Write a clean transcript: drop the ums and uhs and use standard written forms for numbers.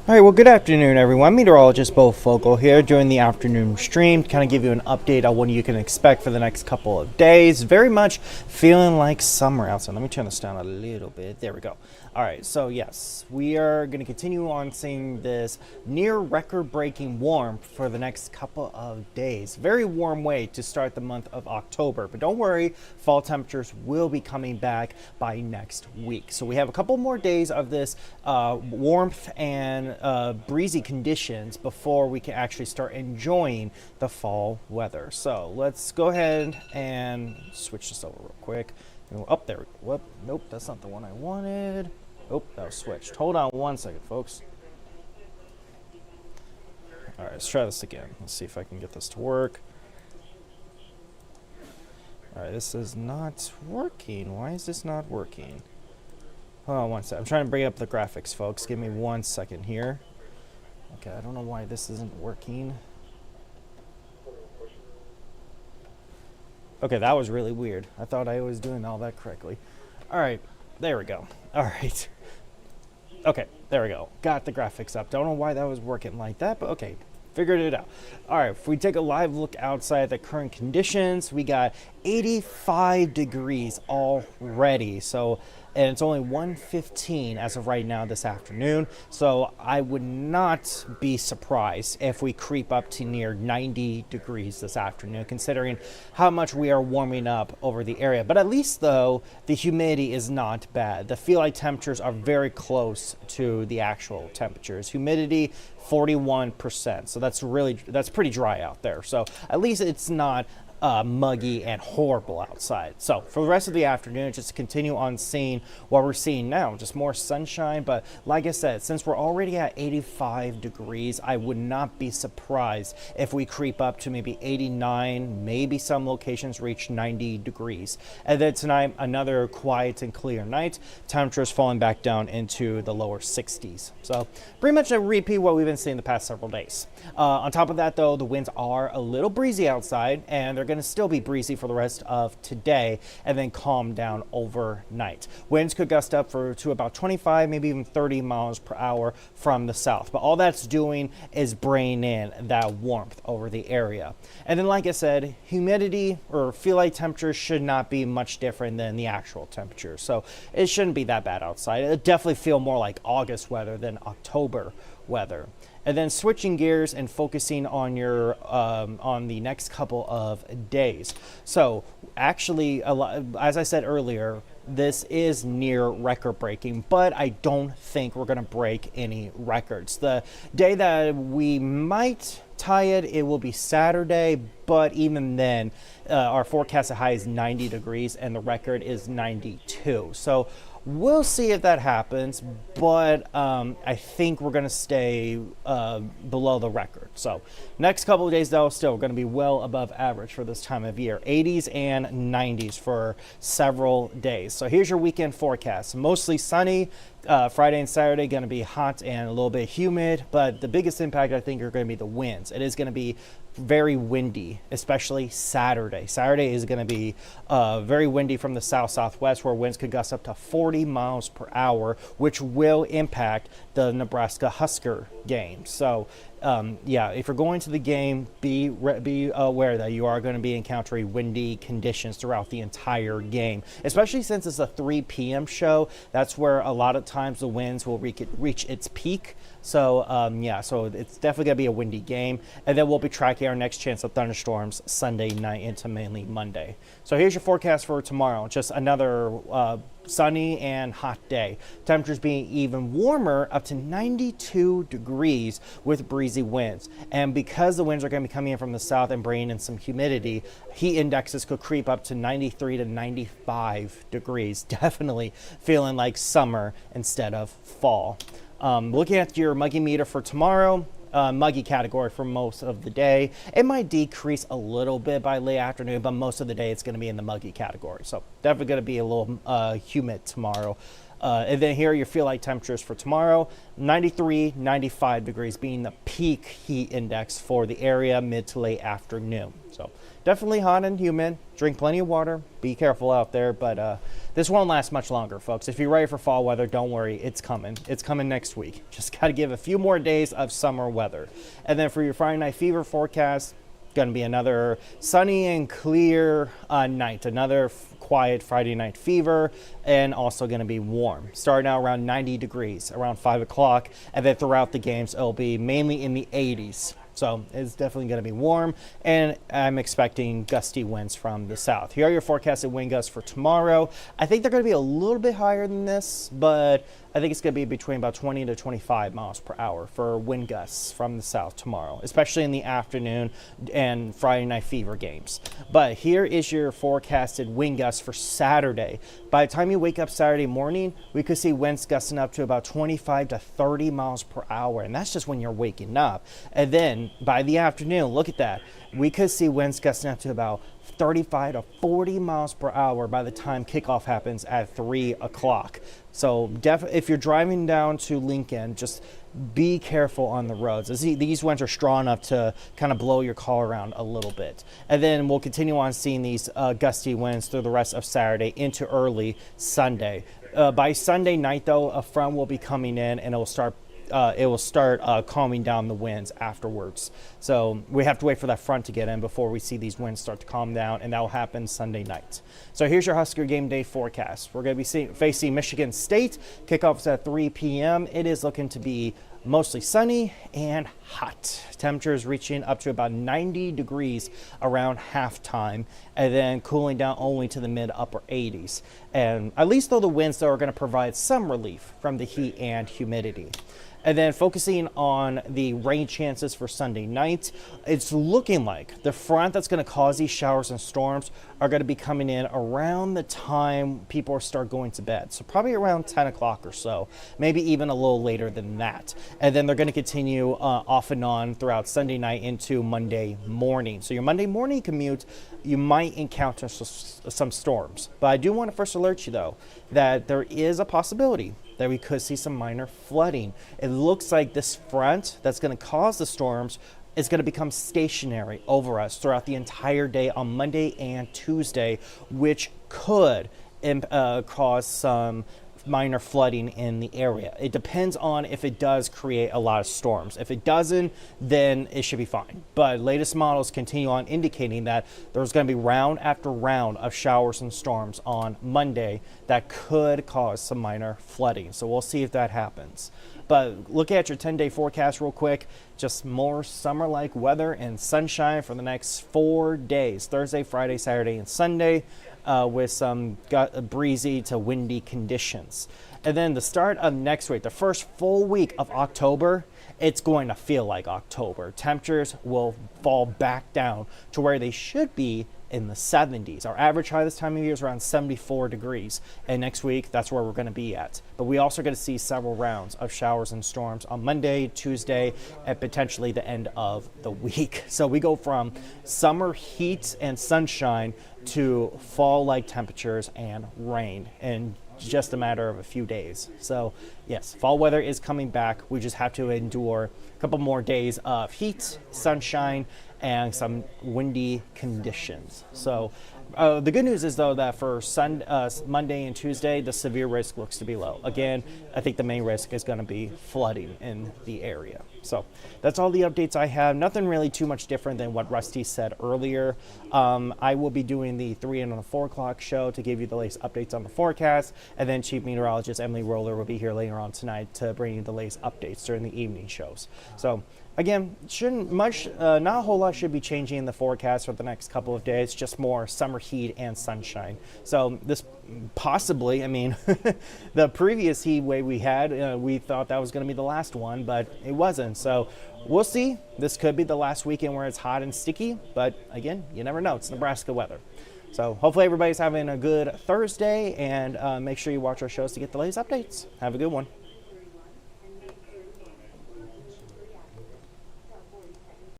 All right, well, good afternoon, everyone. Meteorologist Bo Fogle here doing the afternoon stream to kind of give you an update on what you can expect for the next couple of days. Very much feeling like summer outside. Let me turn this down a little bit. There we go. All right, so yes, we are going to continue on seeing this near record-breaking warmth for the next couple of days. Very warm way to start the month of October, but don't worry, fall temperatures will be coming back by next week. So we have a couple more days of this warmth and breezy conditions before we can actually start enjoying the fall weather. So let's go ahead and switch this over real quick. Oh, there we go. Whoop. Nope, that's not the one I wanted. Oh, that was switched. Hold on one second, folks. All right, let's try this again. Let's see if I can get this to work. All right, this is not working. Why is this not working? Hold on one second. I'm trying to bring up the graphics, folks. Give me 1 second here. Okay, I don't know why this isn't working. Okay, that was really weird. I thought I was doing all that correctly. All right, there we go. All right. Okay, there we go. Got the graphics up. Don't know why that was working like that, but okay. Figured it out. All right, if we take a live look outside the current conditions, we got 85 degrees already. So, and it's only 1:15 as of right now this afternoon. So I would not be surprised if we creep up to near 90 degrees this afternoon, considering how much we are warming up over the area. But at least though, the humidity is not bad. The feel like temperatures are very close to the actual temperatures. Humidity 41%. So that's pretty dry out there. So at least it's not muggy and horrible outside. So for the rest of the afternoon, just continue on seeing what we're seeing now, just more sunshine. But like I said, since we're already at 85 degrees, I would not be surprised if we creep up to maybe 89, maybe some locations reach 90 degrees. And then tonight, another quiet and clear night, temperatures falling back down into the lower 60s. So pretty much a repeat what we've been seeing the past several days. On top of that though, the winds are a little breezy outside, and they're going to still be breezy for the rest of today and then calm down overnight. Winds could gust up to about 25, maybe even 30 miles per hour from the south. But all that's doing is bringing in that warmth over the area. And then, like I said, humidity or feel like temperatures should not be much different than the actual temperature. So it shouldn't be that bad outside. It'll definitely feel more like August weather than October weather. And then switching gears and focusing on your on the next couple of days. So actually, as I said earlier, this is near record breaking, but I don't think we're going to break any records. The day that we might tie it, it will be Saturday, but even then, our forecasted high is 90 degrees and the record is 92. So we'll see if that happens, but I think we're going to stay below the record. So next couple of days, though, still going to be well above average for this time of year. 80s and 90s for several days. So here's your weekend forecast. Mostly sunny. Friday and Saturday going to be hot and a little bit humid, but the biggest impact I think are going to be the winds. It is going to be very windy, especially Saturday. Saturday is going to be very windy from the southwest, where winds could gust up to 40 miles per hour, which will impact the Nebraska Husker game. So yeah, if you're going to the game, be aware that you are going to be encountering windy conditions throughout the entire game, especially since it's a 3 p.m. show. That's where a lot of times the winds will reach its peak. So yeah, so it's definitely going to be a windy game. And then we'll be tracking our next chance of thunderstorms Sunday night into mainly Monday. So here's your forecast for tomorrow. Just another sunny and hot day. Temperatures being even warmer, up to 92 degrees with breezy winds. And because the winds are going to be coming in from the south and bringing in some humidity, heat indexes could creep up to 93 to 95 degrees. Definitely feeling like summer instead of fall. Looking at your muggy meter for tomorrow, muggy category for most of the day. It might decrease a little bit by late afternoon, but most of the day it's going to be in the muggy category. So definitely going to be a little humid tomorrow. And then here are your feel like temperatures for tomorrow. 93, 95 degrees being the peak heat index for the area mid to late afternoon. So definitely hot and humid. Drink plenty of water. Be careful out there. But this won't last much longer, folks. If you're ready for fall weather, don't worry. It's coming. It's coming next week. Just got to give a few more days of summer weather. And then for your Friday night fever forecast, going to be another sunny and clear night. Another quiet Friday night fever, and also going to be warm. Starting out around 90 degrees around 5 o'clock, and then throughout the games, it'll be mainly in the 80s. So it's definitely going to be warm, and I'm expecting gusty winds from the south. Here are your forecasted wind gusts for tomorrow. I think they're going to be a little bit higher than this, but I think it's going to be between about 20 to 25 miles per hour for wind gusts from the south tomorrow, especially in the afternoon and Friday night fever games. But here is your forecasted wind gusts for Saturday. By the time you wake up Saturday morning, we could see winds gusting up to about 25 to 30 miles per hour, and that's just when you're waking up. And then by the afternoon, look at that. We could see winds gusting up to about 35 to 40 miles per hour by the time kickoff happens at 3 o'clock. So if you're driving down to Lincoln, just be careful on the roads. These winds are strong enough to kind of blow your car around a little bit. And then we'll continue on seeing these gusty winds through the rest of Saturday into early Sunday. By Sunday night, though, a front will be coming in, and it will start calming down the winds afterwards. So we have to wait for that front to get in before we see these winds start to calm down, and that will happen Sunday night. So here's your Husker game day forecast. We're going to be facing Michigan State. Kickoff's at 3 p.m. It is looking to be mostly sunny and hot. Temperatures reaching up to about 90 degrees around halftime, and then cooling down only to the mid-upper 80s. And at least though the winds though are going to provide some relief from the heat and humidity. And then focusing on the rain chances for Sunday night, it's looking like the front that's going to cause these showers and storms are going to be coming in around the time people start going to bed. So probably around 10 o'clock or so, maybe even a little later than that. And then they're going to continue off and on throughout Sunday night into Monday morning. So your Monday morning commute, you might encounter some storms. But I do want to first alert you, though, that there is a possibility that we could see some minor flooding. It looks like this front that's going to cause the storms is going to become stationary over us throughout the entire day on Monday and Tuesday, which could cause some minor flooding in the area. It depends on if it does create a lot of storms. If it doesn't, then it should be fine. But latest models continue on indicating that there's going to be round after round of showers and storms on Monday that could cause some minor flooding. So we'll see if that happens. But look at your 10-day forecast real quick. Just more summer-like weather and sunshine for the next 4 days, Thursday, Friday, Saturday, and Sunday, with some breezy to windy conditions. And then the start of next week, the first full week of October, it's going to feel like October. Temperatures will fall back down to where they should be in the 70s. Our average high this time of year is around 74 degrees. And next week, that's where we're going to be at. But we also going to see several rounds of showers and storms on Monday, Tuesday, and potentially the end of the week. So we go from summer heat and sunshine to fall-like temperatures and rain in just a matter of a few days. So yes, fall weather is coming back. We just have to endure a couple more days of heat, sunshine, and some windy conditions. So the good news is, though, that for Monday and Tuesday, the severe risk looks to be low. Again, I think the main risk is going to be flooding in the area. So that's all the updates I have. Nothing really too much different than what Rusty said earlier. I will be doing the 3 and 4 o'clock show to give you the latest updates on the forecast. And then Chief Meteorologist Emily Roller will be here later on tonight to bring you the latest updates during the evening shows. So again, not a whole lot should be changing in the forecast for the next couple of days, just more summer heat and sunshine. So this possibly, the previous heat wave we had, we thought that was going to be the last one, but it wasn't. So we'll see. This could be the last weekend where it's hot and sticky, but again, you never know. It's Nebraska weather. So hopefully everybody's having a good Thursday, and make sure you watch our shows to get the latest updates. Have a good one.